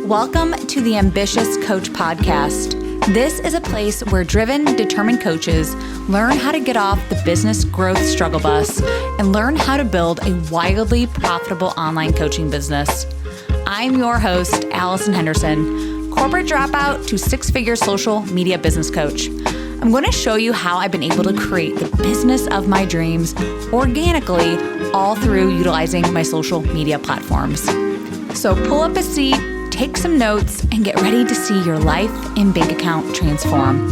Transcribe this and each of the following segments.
Welcome to the Ambitious Coach Podcast. This is a place where driven, determined coaches learn how to get off the business growth struggle bus and learn how to build a wildly profitable online coaching business. I'm your host, Allison Henderson, corporate dropout to six-figure social media business coach. I'm going to show you how I've been able to create the business of my dreams organically, all through utilizing my social media platforms. So pull up a seat, take some notes, and get ready to see your life and bank account transform.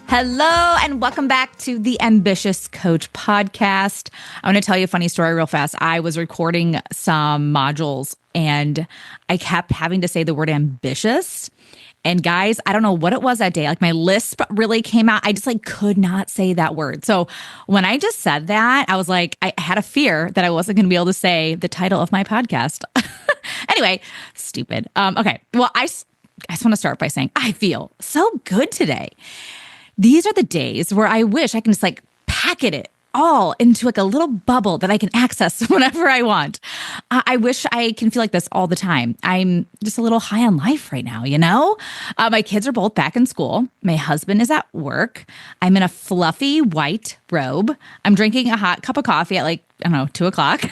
Hello, and welcome back to the Ambitious Coach Podcast. I want to tell you a funny story real fast. I was recording some modules, and I kept having to say the word ambitious. And guys, I don't know what it was that day. Like my lisp really came out. I just could not say that word. So when I just said that, I was like, I had a fear that I wasn't going to be able to say the title of my podcast. Anyway, stupid. Okay. Well, I just want to start by saying I feel so good today. These are the days where I wish I can just packet it all into a little bubble that I can access whenever I want. I wish I can feel like this all the time. I'm just a little high on life right now, you know? My kids are both back in school. My husband is at work. I'm in a fluffy white robe. I'm drinking a hot cup of coffee at 2 o'clock.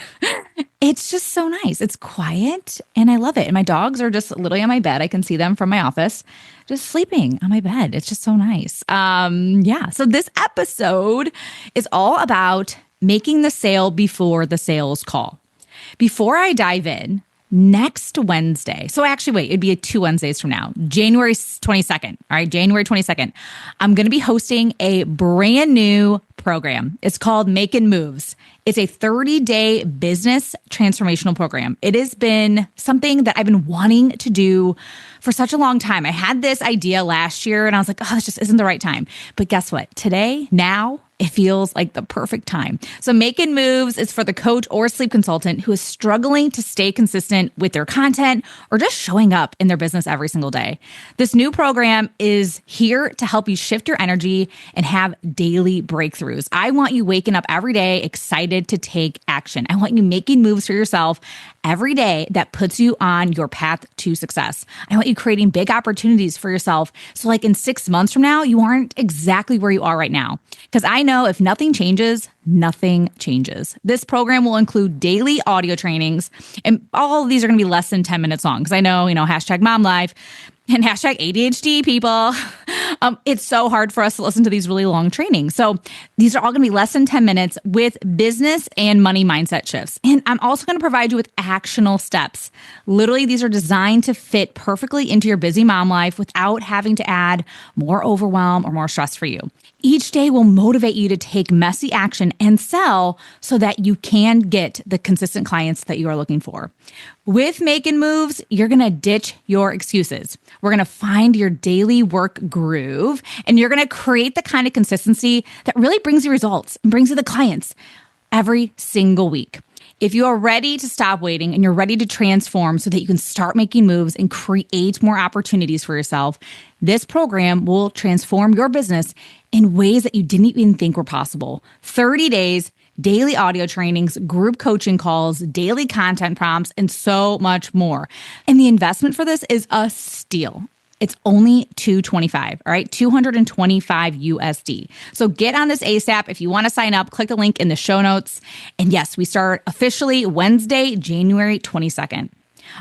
It's just so nice. It's quiet and I love it. And my dogs are just literally on my bed. I can see them from my office, just sleeping on my bed. It's just so nice. So this episode is all about making the sale before the sales call. Before I dive in, next Wednesday, so actually wait, it'd be 2 Wednesdays from now, January 22nd. All right, January 22nd, I'm going to be hosting a brand new program. It's called Making Moves. It's a 30-day business transformational program. It has been something that I've been wanting to do for such a long time. I had this idea last year and I was like, this just isn't the right time. But guess what? Today, now, it feels like the perfect time. So Making Moves is for the coach or sleep consultant who is struggling to stay consistent with their content or just showing up in their business every single day. This new program is here to help you shift your energy and have daily breakthroughs. I want you waking up every day excited to take action. I want you making moves for yourself every day that puts you on your path to success. I want you creating big opportunities for yourself. So in 6 months from now, you aren't exactly where you are right now. Because I know if nothing changes, nothing changes. This program will include daily audio trainings, and all of these are going to be less than 10 minutes long. Because I know, hashtag mom life and hashtag ADHD people. It's so hard for us to listen to these really long trainings. So these are all going to be less than 10 minutes with business and money mindset shifts. And I'm also going to provide you with actionable steps. Literally, these are designed to fit perfectly into your busy mom life without having to add more overwhelm or more stress for you. Each day will motivate you to take messy action and sell so that you can get the consistent clients that you are looking for. With Making Moves, you're going to ditch your excuses. We're going to find your daily work groove, and you're going to create the kind of consistency that really brings you results and brings you the clients every single week. If you are ready to stop waiting and you're ready to transform so that you can start making moves and create more opportunities for yourself, this program will transform your business in ways that you didn't even think were possible. 30 days, daily audio trainings, group coaching calls, daily content prompts, and so much more. And the investment for this is a steal. It's only $225, all right? $225 USD. So get on this ASAP. If you want to sign up, click the link in the show notes. And yes, we start officially Wednesday, January 22nd.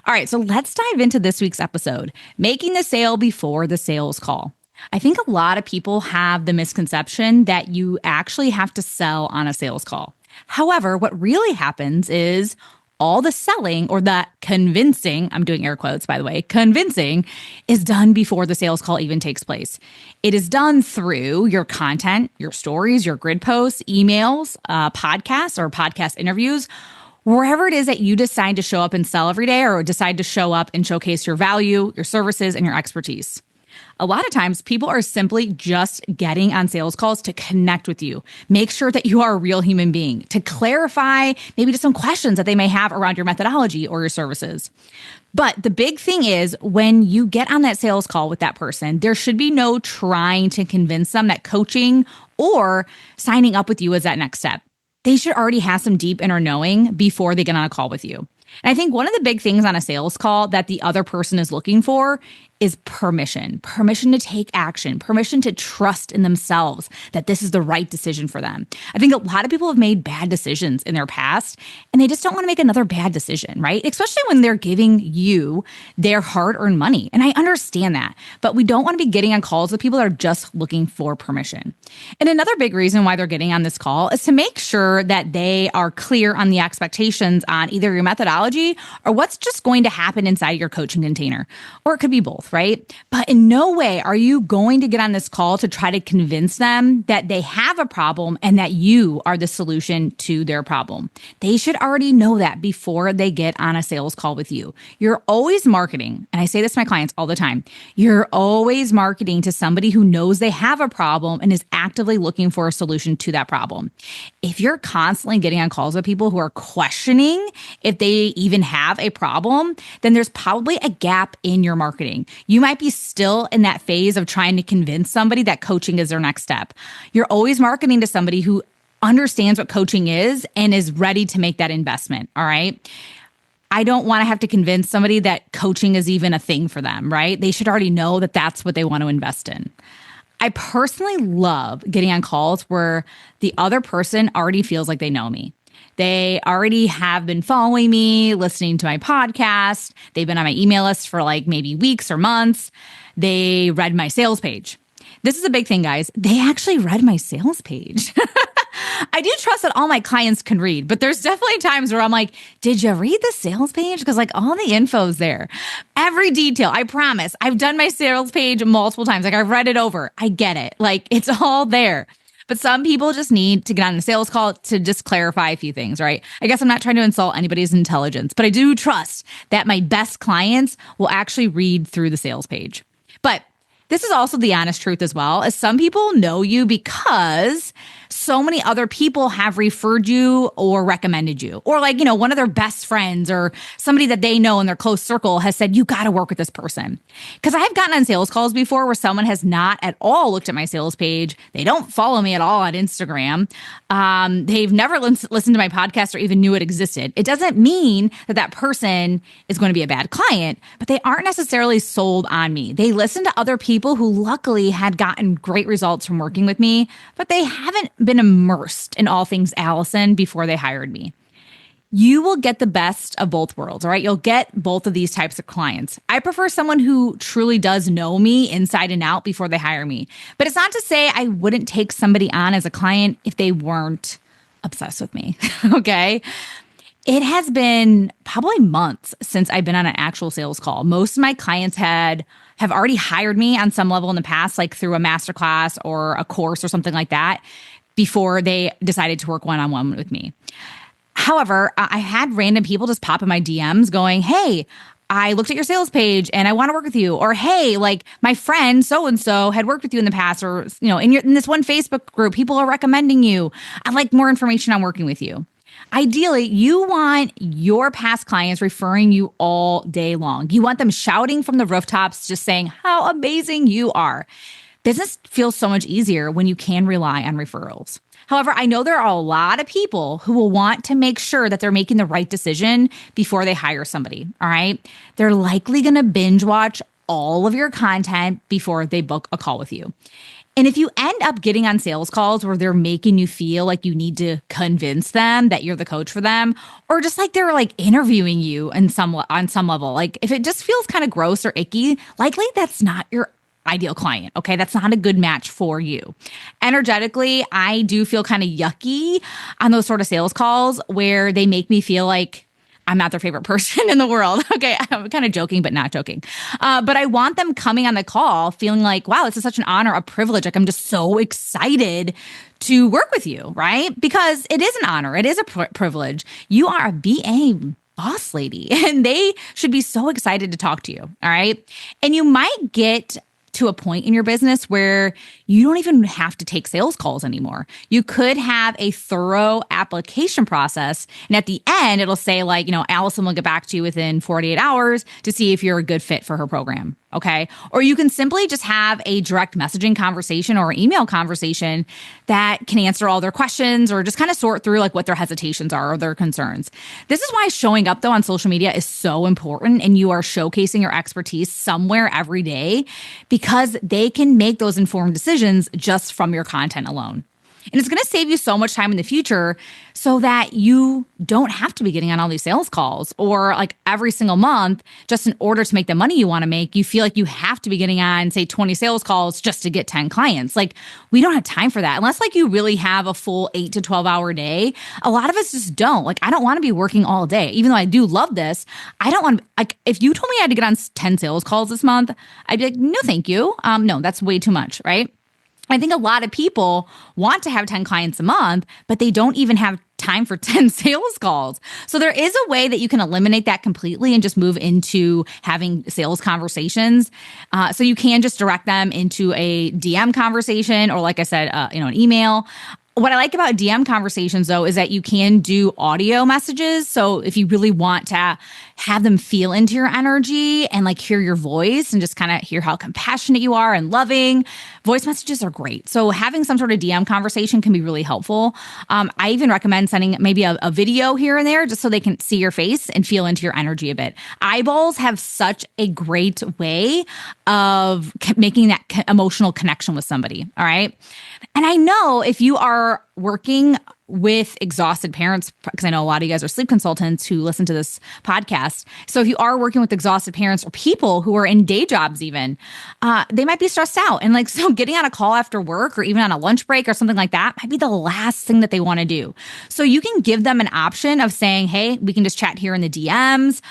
All right, so let's dive into this week's episode, making the sale before the sales call. I think a lot of people have the misconception that you actually have to sell on a sales call. However, what really happens is all the selling or the convincing, I'm doing air quotes, by the way, convincing is done before the sales call even takes place. It is done through your content, your stories, your grid posts, emails, podcasts or podcast interviews, wherever it is that you decide to show up and sell every day or decide to show up and showcase your value, your services, and your expertise. A lot of times people are simply just getting on sales calls to connect with you, make sure that you are a real human being, to clarify maybe just some questions that they may have around your methodology or your services. But the big thing is when you get on that sales call with that person, there should be no trying to convince them that coaching or signing up with you is that next step. They should already have some deep inner knowing before they get on a call with you. And I think one of the big things on a sales call that the other person is looking for is permission to take action, permission to trust in themselves that this is the right decision for them. I think a lot of people have made bad decisions in their past and they just don't want to make another bad decision, right? Especially when they're giving you their hard-earned money. And I understand that, but we don't want to be getting on calls with people that are just looking for permission. And another big reason why they're getting on this call is to make sure that they are clear on the expectations on either your methodology or what's just going to happen inside your coaching container. Or it could be both, right? But in no way are you going to get on this call to try to convince them that they have a problem and that you are the solution to their problem. They should already know that before they get on a sales call with you. You're always marketing, and I say this to my clients all the time, you're always marketing to somebody who knows they have a problem and is actively looking for a solution to that problem. If you're constantly getting on calls with people who are questioning if they even have a problem, then there's probably a gap in your marketing. You might be still in that phase of trying to convince somebody that coaching is their next step. You're always marketing to somebody who understands what coaching is and is ready to make that investment. All right. I don't want to have to convince somebody that coaching is even a thing for them, right? They should already know that that's what they want to invest in. I personally love getting on calls where the other person already feels like they know me. They already have been following me, listening to my podcast. They've been on my email list for like maybe weeks or months. They read my sales page. This is a big thing, guys. They actually read my sales page. I do trust that all my clients can read, but there's definitely times where I'm like, did you read the sales page? Because like all the info's there. Every detail, I promise. I've done my sales page multiple times. Like I've read it over. I get it. Like it's all there. But some people just need to get on a sales call to just clarify a few things, right? I guess I'm not trying to insult anybody's intelligence, but I do trust that my best clients will actually read through the sales page. But this is also the honest truth as well, as some people know you because so many other people have referred you or recommended you. Or like, one of their best friends or somebody that they know in their close circle has said, you got to work with this person. Because I've gotten on sales calls before where someone has not at all looked at my sales page. They don't follow me at all on Instagram. They've never listened to my podcast or even knew it existed. It doesn't mean that that person is going to be a bad client, but they aren't necessarily sold on me. They listen to other people who luckily had gotten great results from working with me, but they haven't been immersed in all things Allison before they hired me. You will get the best of both worlds, all right? You'll get both of these types of clients. I prefer someone who truly does know me inside and out before they hire me. But it's not to say I wouldn't take somebody on as a client if they weren't obsessed with me, okay? It has been probably months since I've been on an actual sales call. Most of my clients have already hired me on some level in the past, like through a masterclass or a course or something like that, before they decided to work one-on-one with me. However, I had random people just pop in my DMs going, hey, I looked at your sales page and I want to work with you. Or, hey, like my friend so-and-so had worked with you in the past, or, in this one Facebook group, people are recommending you. I'd like more information on working with you. Ideally, you want your past clients referring you all day long. You want them shouting from the rooftops, just saying how amazing you are. Business feels so much easier when you can rely on referrals. However, I know there are a lot of people who will want to make sure that they're making the right decision before they hire somebody, all right? They're likely going to binge watch all of your content before they book a call with you. And if you end up getting on sales calls where they're making you feel like you need to convince them that you're the coach for them, or just like they're like interviewing you on some level, like if it just feels kind of gross or icky, likely that's not your ideal client. Okay. That's not a good match for you. Energetically, I do feel kind of yucky on those sort of sales calls where they make me feel like I'm not their favorite person in the world. Okay. I'm kind of joking, but not joking. But I want them coming on the call feeling like, wow, this is such an honor, a privilege. Like I'm just so excited to work with you, right? Because it is an honor. It is a privilege. You are a BA boss lady and they should be so excited to talk to you. All right. And you might get to a point in your business where you don't even have to take sales calls anymore. You could have a thorough application process. And at the end, it'll say like, Allison will get back to you within 48 hours to see if you're a good fit for her program. okay? Or you can simply just have a direct messaging conversation or email conversation that can answer all their questions or just kind of sort through like what their hesitations are or their concerns. This is why showing up though on social media is so important, and you are showcasing your expertise somewhere every day, because they can make those informed decisions just from your content alone. And it's going to save you so much time in the future so that you don't have to be getting on all these sales calls, or like every single month, just in order to make the money you want to make, you feel like you have to be getting on, say, 20 sales calls just to get 10 clients. Like, we don't have time for that unless like you really have a full 8 to 12 hour day. A lot of us just don't. Like, I don't want to be working all day, even though I do love this. I don't want, like, if you told me I had to get on 10 sales calls this month, I'd be like, no, thank you. No, that's way too much, right? I think a lot of people want to have 10 clients a month, but they don't even have time for 10 sales calls. So there is a way that you can eliminate that completely and just move into having sales conversations. So you can just direct them into a DM conversation, or like I said, an email. What I like about DM conversations, though, is that you can do audio messages. So if you really want to have them feel into your energy and like hear your voice and just kind of hear how compassionate you are and loving, voice messages are great. So having some sort of DM conversation can be really helpful. I even recommend sending maybe a video here and there just so they can see your face and feel into your energy a bit. Eyeballs have such a great way of making that emotional connection with somebody. All right. And I know if you are working with exhausted parents, because I know a lot of you guys are sleep consultants who listen to this podcast. So if you are working with exhausted parents or people who are in day jobs even, they might be stressed out. And like, so getting on a call after work or even on a lunch break or something like that might be the last thing that they want to do. So you can give them an option of saying, hey, we can just chat here in the DMs,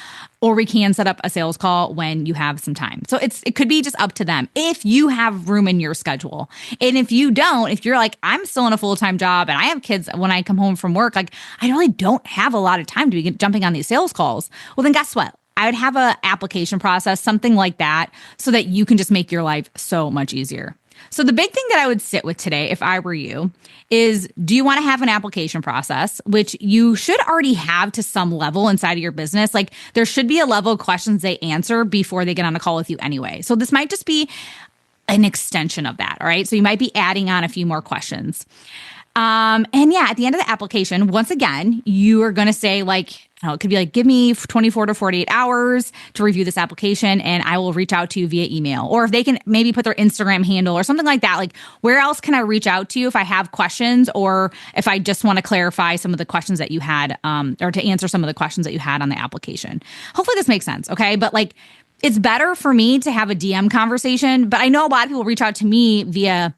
or we can set up a sales call when you have some time. So it could be just up to them if you have room in your schedule. And if you don't, if you're like, I'm still in a full-time job and I have kids when I come home from work, like I really don't have a lot of time to be jumping on these sales calls. Well, then guess what? I would have an application process, something like that, so that you can just make your life so much easier. So the big thing that I would sit with today, if I were you, is do you want to have an application process, which you should already have to some level inside of your business? Like there should be a level of questions they answer before they get on a call with you anyway. So this might just be an extension of that. All right. So you might be adding on a few more questions. And yeah, at the end of the application, once again, you are going to say like, it could be like, give me 24 to 48 hours to review this application and I will reach out to you via email. Or if they can maybe put their Instagram handle or something like that, like where else can I reach out to you if I have questions, or if I just want to clarify some of the questions that you had, or to answer some of the questions that you had on the application. Hopefully this makes sense. Okay. But like, it's better for me to have a DM conversation, but I know a lot of people reach out to me via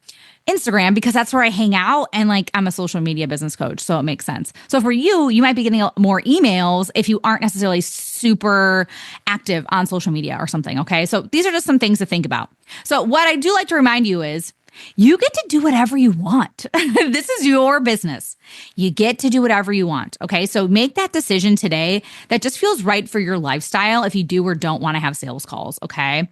Instagram because that's where I hang out, and like I'm a social media business coach, so it makes sense. So for you, you might be getting more emails if you aren't necessarily super active on social media or something, okay? So these are just some things to think about. So what I do like to remind you is you get to do whatever you want. This is your business. You get to do whatever you want, okay? So make that decision today that just feels right for your lifestyle if you do or don't want to have sales calls, okay?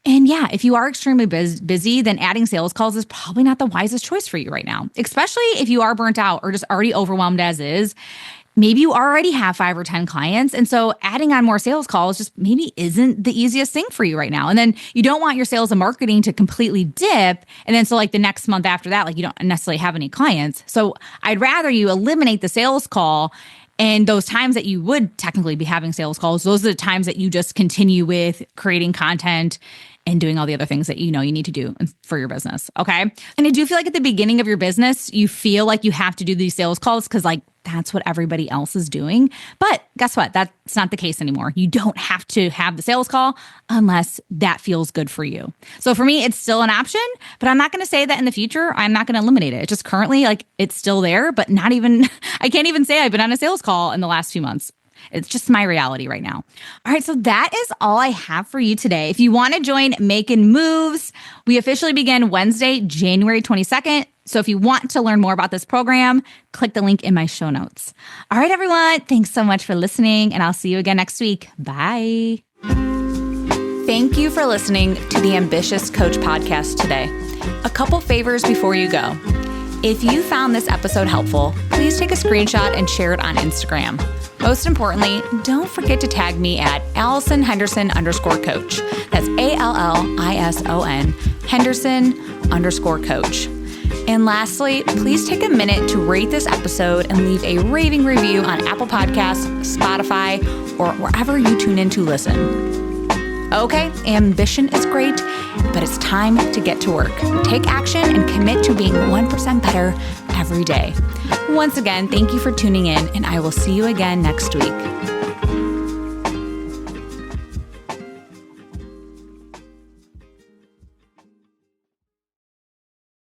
And yeah, if you are extremely busy, then adding sales calls is probably not the wisest choice for you right now, especially if you are burnt out or just already overwhelmed as is. Maybe you already have 5 or 10 clients. And so adding on more sales calls just maybe isn't the easiest thing for you right now. And then you don't want your sales and marketing to completely dip. And then so like the next month after that, like you don't necessarily have any clients. So I'd rather you eliminate the sales call. And those times that you would technically be having sales calls, those are the times that you just continue with creating content and doing all the other things that you know you need to do for your business, okay? And I do feel like at the beginning of your business, you feel like you have to do these sales calls because like that's what everybody else is doing. But guess what? That's not the case anymore. You don't have to have the sales call unless that feels good for you. So for me, it's still an option, but I'm not going to say that in the future, I'm not going to eliminate it. It's just currently like it's still there, but not even, I can't even say I've been on a sales call in the last few months. It's just my reality right now. All right, so that is all I have for you today. If you want to join Making Moves, we officially begin Wednesday, January 22nd. So if you want to learn more about this program, click the link in my show notes. All right, everyone, thanks so much for listening, and I'll see you again next week. Bye. Thank you for listening to the Ambitious Coach podcast today. A couple favors before you go. If you found this episode helpful, please take a screenshot and share it on Instagram. Most importantly, don't forget to tag me at AllisonHenderson_coach. That's ALLISON Henderson_coach. And lastly, please take a minute to rate this episode and leave a raving review on Apple Podcasts, Spotify, or wherever you tune in to listen. Okay, ambition is great, but it's time to get to work. Take action and commit to being 1% better every day. Once again, thank you for tuning in, and I will see you again next week.